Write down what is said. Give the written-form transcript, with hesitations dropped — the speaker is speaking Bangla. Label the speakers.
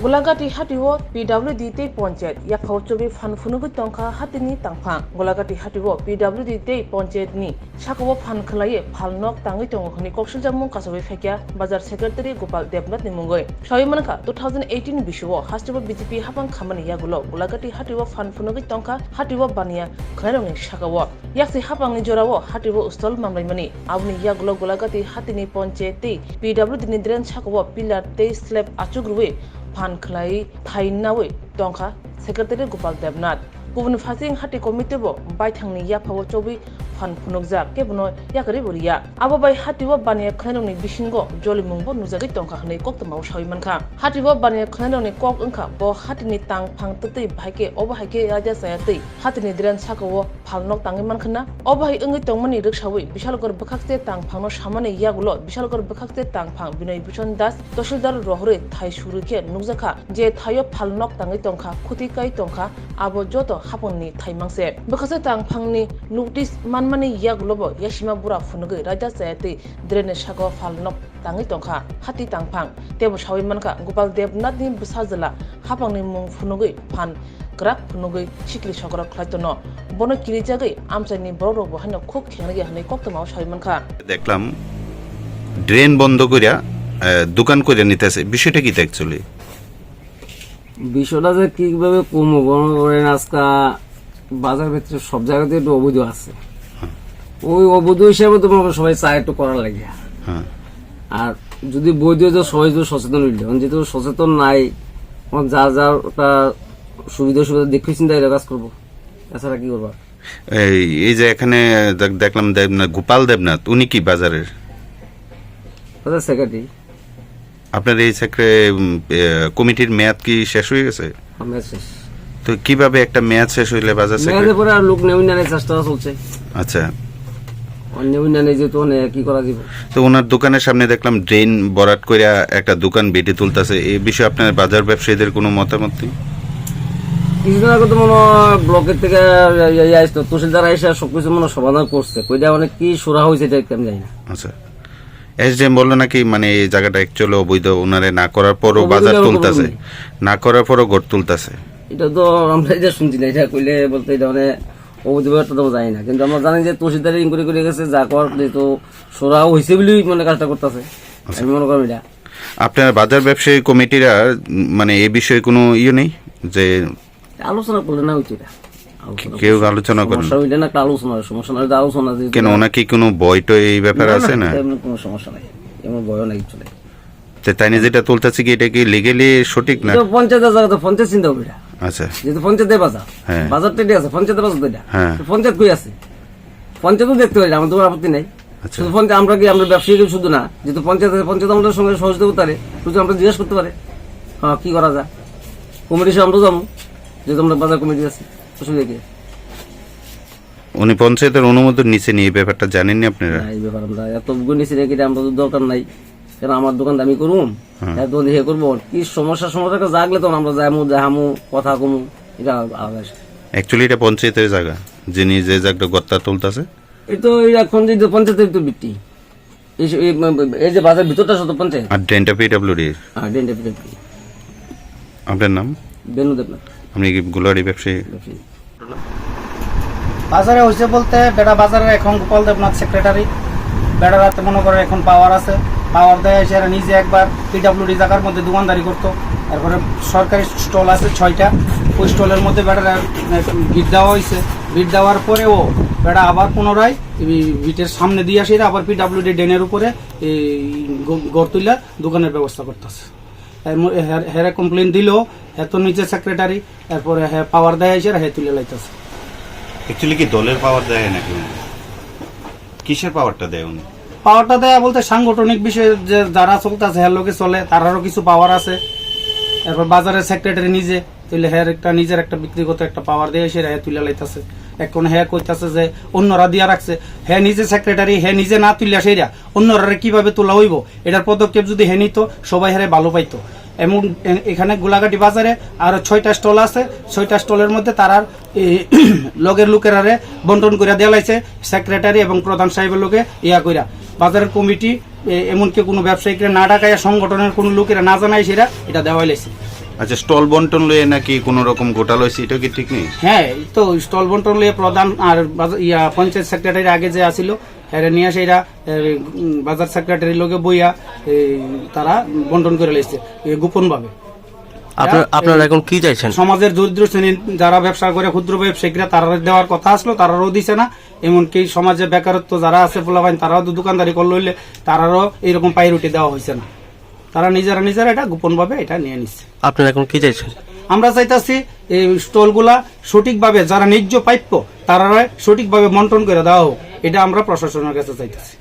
Speaker 1: গোলাঘাটি হাটিও PWD তে পঞ্চায়েত ইয়াফাও চবি ফানফুনুগু টংকা হাতিনি তাংফাং গোলাঘাটি হাটিও PWD তে পঞ্চায়েত নি সাকো ফান খলায়ে ফালনক তাঙ্গি টংখনি কক্সিলজামু কাসবে ফেকিয়া বাজার সেক্রেটারি গোপাল দেবনাথ नि मुंगै सयमनका 2018 बिसुओ हास्टिबो BJP हापां खामानि यागुलो गोलाघाटी हाटिबो फानफुनुगै टंका हाटिबो बानिया खनायरंनि साकावो याक्सि हापांनि जरावो हाटिबो उस्तल मामलायमानि आवनि यागुलो गोलाघाटी हाटिनि पञ्चायतै PWD नि द्रेन साकावो पिलार ते स्लेब आचुग्रुवे फान खलाई थाइनावै टंका सेक्रेटारि गोपाल देबनाथ गुबुन फासिं हाटि कमिटिबो बायथांनि याफावो चौबि फान फुनुगजा केबनो याकरि बरिया आबाबाय हाटिबो बानिया खनायरंनि बिसिंगो जलिमुंबो नुजागै टंका हनै कक्तमाव सायमानखा हाटिबो बानिया खनायरंनि कक अंखा बो हाटिनि तां फां ततै भाइके अबहाइके राजा सायातै हाटिनि द्रेन साकावो फालनक तांगै मानखना अबहाइ अंगै टंमनि रिक्सावै बिशालगर बखाकसे तां फांनो सामाने यागुलो बिशालगर बखाकसे तां फां बिनय भूषण दास तहसिलदार रहरे थाइ सुरुके नुजाखा जे थायो फालनक तांगै टंका खुतिकाय टंका आबो जतो हापननि थाइमांसे बखासे तां फांनि नोटिस मानमानि यागुलोबो यासिमा बुरा फुनुगै राजा सायातै द्रेन साको फालनक तांगै टंका हाति तांफां तेबो सावैमानका गोपाल देबनाथनि बसाजला हापांनि मुं फुनुगै फान ग्राक फुनुगै सिकरि सगर खलायतनो बनो किरिजागै आमसाइनि बररो बहानो खूब खेंगे हनै कक्तमाव सावैमानका
Speaker 2: দেখলাম ড্রেন বন্ধ কইরা দোকান কইরা নিতেছে বিষয়টা কি অ্যাকচুয়ালি
Speaker 3: বিষয়টা যে কিভাবে কমবো বড় করেন আজকা বাজার ভিতরে সব জায়গাতে একটু অবৈধ আছে ওই অবৈধ হিসাবে তো সবাই চায় একটু করার লাগে আর যদি বৈধ যে সবাই তো সচেতন হইল যেহেতু সচেতন নাই যা যা সুবিধা দেখে চিন্তা কাজ করবো এছাড়া কি করবো
Speaker 2: এই যে এখানে দেখলাম গোপাল দেবনাথ উনি কি বাজারের
Speaker 3: সেক্রেটারি
Speaker 2: আপনার এই কমিটির মেয়াদ কি শেষ হয়ে গেছে
Speaker 3: শেষ
Speaker 2: তো কিভাবে একটা মেয়াদ শেষ হইলে বাজার
Speaker 3: মেয়াদের পরে আর লোক নেউন্যানের চেষ্টা চলছে
Speaker 2: আচ্ছা
Speaker 3: নেউন্যানে যেহেতু কি করা যাবে
Speaker 2: তো ওনার দোকানের সামনে দেখলাম ড্রেন বরাট কইরা একটা দোকান বেটে তুলতেছে এই বিষয়ে আপনার বাজার ব্যবসায়ীদের কোনো মতামত নেই
Speaker 3: কিছুদিন আগে তো মনে ব্লকের থেকে আসতো তহসিলদার এসে সবকিছু মনে সমাধান করছে কইটা অনেক কি সুরা হয়েছে এটা কেমন জানি না
Speaker 2: আচ্ছা এসডিএম বললো নাকি মানে এই জায়গাটা অ্যাকচুয়ালি অবৈধ ওনারে না করার পরও বাজার তুলতেছে না করার পরও ঘর তুলতেছে
Speaker 3: এটা তো আমরা এটা শুনছি না এটা কইলে বলতে এটা মানে অবৈধ ব্যাপারটা তো জানি না কিন্তু আমরা জানি যে তহসিলদার ইনকোয়ারি করে গেছে যা কর যেহেতু সোরাও হয়েছে বলেই মানে কাজটা করতেছে আমি মনে করি এটা
Speaker 2: আপনার বাজার ব্যবসায়ী কমিটিরা মানে এই বিষয়ে কোনো ইয়ে নেই যে
Speaker 3: আলোচনা করলে না উচিত
Speaker 2: কেউ আলোচনা করেন
Speaker 3: আলোচনা
Speaker 2: কেন ওনাকে কোনো বই টই এই ব্যাপারে আছে না
Speaker 3: কোনো সমস্যা নাই এমন বয় নাই চলে
Speaker 2: তাই না যেটা তুলতেছে কি এটা কি লিগেলি সঠিক না
Speaker 3: পঞ্চায়েতের জায়গা তো পঞ্চায়েত চিন্তা হবে
Speaker 2: আচ্ছা
Speaker 3: যেহেতু পঞ্চায়েতের বাজার বাজারটা আছে পঞ্চায়েতের বাজার তো এটা পঞ্চায়েত কই আছে পঞ্চায়েতও দেখতে পারি আমার তো আপত্তি নাই শুধু পঞ্চায়েত আমরা কি আমরা ব্যবসায়ী শুধু না যেহেতু পঞ্চায়েত আছে পঞ্চায়েত আমাদের সঙ্গে সহযোগিতা করতে পারে শুধু আমরা জিজ্ঞেস করতে পারে হ্যাঁ কি করা যায় কমিটি সে আমরা যাবো যেহেতু আমরা বাজার কমিটি আছে অসুবিধা কি
Speaker 2: উনি পঞ্চায়েতের অনুমোদন নিচে নিয়ে এই ব্যাপারটা জানেননি আপনারা
Speaker 3: এই ব্যাপার আমরা এত নিচে রেখে আমরা তো দরকার নাই কেন আমার দোকান দামি করুম এত ইয়ে করবো কি সমস্যা জাগলে তখন আমরা যাইমু দেখামু কথা কমু এটা আলাদা
Speaker 2: অ্যাকচুয়ালি এটা পঞ্চায়েতের জায়গা যিনি যে জায়গাটা গত্তা তুলতেছে
Speaker 3: এই তো এখন যে পঞ্চায়েতের তো বিটি এই যে বাজার ভিতরটা শুধু পঞ্চায়েত
Speaker 2: আর ড্রেনটা PWD আপনার নাম
Speaker 3: বেনু দেবনাথ
Speaker 2: আপনি কি গোলাঘাটি ব্যবসায়ী
Speaker 4: বাজারে হয়েছে বলতে বেড়া বাজারের এখন গোপাল দেবনাথ সেক্রেটারি বেড়ারাতে মনে করে এখন পাওয়ার আছে পাওয়ার দেয় এসে নিজে একবার PWD জায়গার মধ্যে দোকানদারি করতো তারপরে সরকারি স্টল আছে 6টা ওই স্টলের মধ্যে বেড়ারা ভিড় দেওয়া হয়েছে ভিড় দেওয়ার পরেও বেড়া আবার পুনরায় ভিটের সামনে দিয়ে আসে আবার PWD ড্রেনের উপরে গড় তুলে দোকানের ব্যবস্থা করতেছে হ্যাঁ কমপ্লেন দিল এত নিচে সেক্রেটারি তারপরে হ্যাঁ পাওয়ার দেয় এসে হ্যাঁ তুলে লাইতেছে
Speaker 2: অ্যাকচুয়ালি কি দলের পাওয়ার দেয় নাকি কিসের পাওয়ারটা দেয় উনি
Speaker 4: পাওয়ারটা দেয় বলতে সাংগঠনিক বিষয়ে যে যারা চলতেছে হ্যাঁ লোকে চলে তারারও কিছু পাওয়ার আছে এরপর বাজারের সেক্রেটারি নিজে তুলে হ্যাঁ একটা নিজের একটা ব্যক্তিগত একটা পাওয়ার দিয়ে এসে হ্যাঁ তুলে লাইতেছে এখন হ্যাঁ কইতাছে যে অন্যরা দিয়া রাখছে হ্যাঁ নিজে সেক্রেটারি হ্যাঁ নিজে না তুলে সেরা অন্যরা কিভাবে তোলা হইব এটার পদক্ষেপ যদি হ্যাঁ নিত সবাই হ্যাঁ ভালো পাইতো এমন এখানে গোলাঘাটি বাজারে আরো 6টা স্টল আছে 6টা স্টলের মধ্যে তারার লগের লোকেরা বন্টন করে দেওয়া লাগছে সেক্রেটারি এবং প্রধান সাহেবের লোকে ইয়া কইরা বাজারের কমিটি এমনকি কোনো ব্যবসায়িকরা না ডাকাইয়া সংগঠনের কোনো লোকেরা না জানাই সেটা এটা দেওয়া লাগছে
Speaker 2: আচ্ছা, স্টল বন্টন লয়ে নাকি কোনো রকম ঘোটালা হয়েছে, এটা কি ঠিক নেই?
Speaker 4: হ্যাঁ, এই তো স্টল বন্টন লিয়ে প্রধান আর পঞ্চায়েত সেক্রেটারি আগে যে আসিল এরা নিয়ে আসে, এরা বাজার সেক্রেটারির লোকে বইয়া তারা বন্টন করে লাইছে গোপন ভাবে।
Speaker 5: আপনারা এখন কি চাইছেন?
Speaker 4: সমাজের দরিদ্র শ্রেণীর যারা ব্যবসা করে ক্ষুদ্র ব্যবসায়ীরা তারা দেওয়ার কথা আসলো, তারাও দিছে না। এমনকি সমাজে বেকারত্ব যারা আছে পোলাপাইন তারাও দোকানদারি করলে হইলে তারাও এইরকম পাইরুটি দেওয়া হয়েছে না। তারা নিজেরা এটা গোপন ভাবে এটা নিয়ে নিচ্ছে।
Speaker 5: আপনারা এখন কি চাইছেন?
Speaker 4: আমরা চাইতাছি এই স্টলগুলা সঠিকভাবে যারা ন্যায্য প্রাপ্য তারা সঠিকভাবে বন্টন করে দেওয়া হোক, এটা আমরা প্রশাসনের কাছে চাইতেছি।